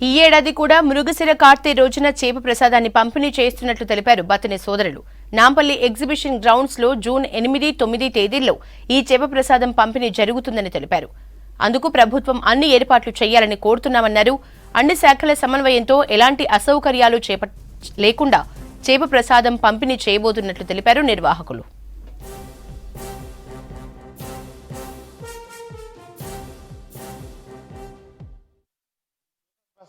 ఈ ఏడాది కూడా మృగశిర కార్తె రోజున చేప ప్రసాదాన్ని పంపిణీ చేస్తున్నట్లు తెలిపారు బతిని సోదరులు. నాంపల్లి ఎగ్జిబిషన్ గ్రౌండ్స్ లో జూన్ 8, 9 తేదీల్లో ఈ చేప ప్రసాదం పంపిణీ జరుగుతుందని తెలిపారు. అందుకు ప్రభుత్వం అన్ని ఏర్పాట్లు చేయాలని కోరుతున్నామన్నారు. అన్ని శాఖల సమన్వయంతో ఎలాంటి అసౌకర్యాలు లేకుండా చేప ప్రసాదం పంపిణీ చేయబోతున్నట్లు తెలిపారు నిర్వాహకులు.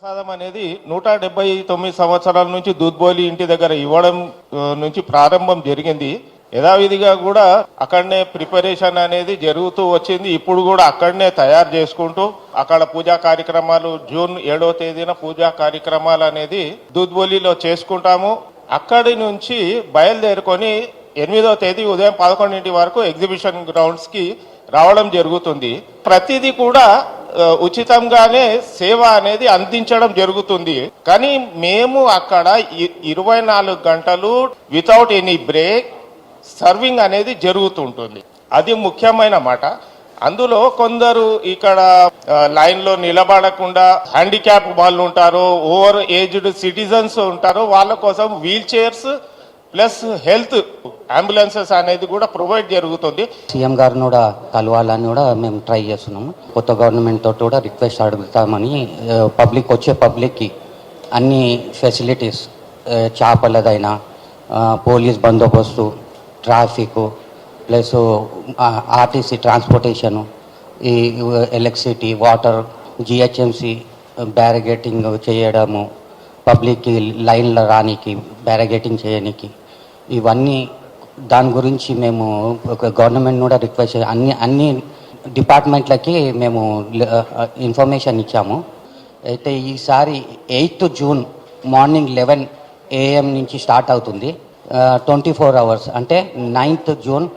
ప్రసాదం అనేది 179 సంవత్సరాల నుంచి దూద్బోలి ఇంటి దగ్గర ఇవ్వడం నుంచి ప్రారంభం జరిగింది. యథావిధిగా కూడా అక్కడనే ప్రిపరేషన్ అనేది జరుగుతూ వచ్చింది. ఇప్పుడు కూడా అక్కడనే తయారు చేసుకుంటూ అక్కడ పూజా కార్యక్రమాలు జూన్ 7వ తేదీన పూజా కార్యక్రమాలు అనేది దూద్బోలిలో చేసుకుంటాము. అక్కడి నుంచి బయలుదేరుకొని 8వ తేదీ ఉదయం 11 వరకు ఎగ్జిబిషన్ గ్రౌండ్స్ కి రావడం జరుగుతుంది. ప్రతిదీ కూడా ఉచితంగానే సేవ అనేది అందించడం జరుగుతుంది. కానీ మేము అక్కడ 24 గంటలు వితౌట్ ఎనీ బ్రేక్ సర్వింగ్ అనేది జరుగుతుంటుంది. అది ముఖ్యమైన మాట. అందులో కొందరు ఇక్కడ లైన్ లో నిలబడకుండా హ్యాండిక్యాప్ వాళ్ళు ఉంటారు, ఓవర్ ఏజ్డ్ సిటిజన్స్ ఉంటారు. వాళ్ళ కోసం wheelchairs plus health ambulances అనేది కూడా ప్రొవైడ్ జరుగుతుంది. సీఎం గారిని కూడా కలవాలని కూడా మేము ట్రై చేస్తున్నాము. కొత్త గవర్నమెంట్ తోటి కూడా రిక్వెస్ట్ అడుగుతామని, పబ్లిక్కి అన్ని ఫెసిలిటీస్, చేపలదైనా పోలీస్ బందోబస్తు, ట్రాఫిక్ ప్లస్ ఆర్టీసీ ట్రాన్స్పోర్టేషను, ఈ ఎలక్ట్రిసిటీ, వాటర్, జిహెచ్ఎంసి బ్యారిగేటింగ్ చేయడము, పబ్లిక్కి లైన్లో రానికి బ్యారిగేటింగ్ చేయడానికి, ఇవన్నీ దాని గురించి మేము గవర్నమెంట్ కూడా రిక్వెస్ట్ అన్ని డిపార్ట్మెంట్లకి మేము ఇన్ఫర్మేషన్ ఇచ్చాము. అయితే ఈసారి 8th జూన్ మార్నింగ్ 11 AM నుంచి స్టార్ట్ అవుతుంది. 24 hours అంటే 9th జూన్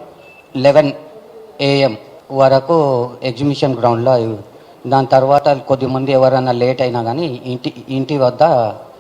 11 AM వరకు ఎగ్జిబిషన్ గ్రౌండ్లో. దాని తర్వాత కొద్దిమంది ఎవరైనా లేట్ అయినా కానీ ఇంటి వద్ద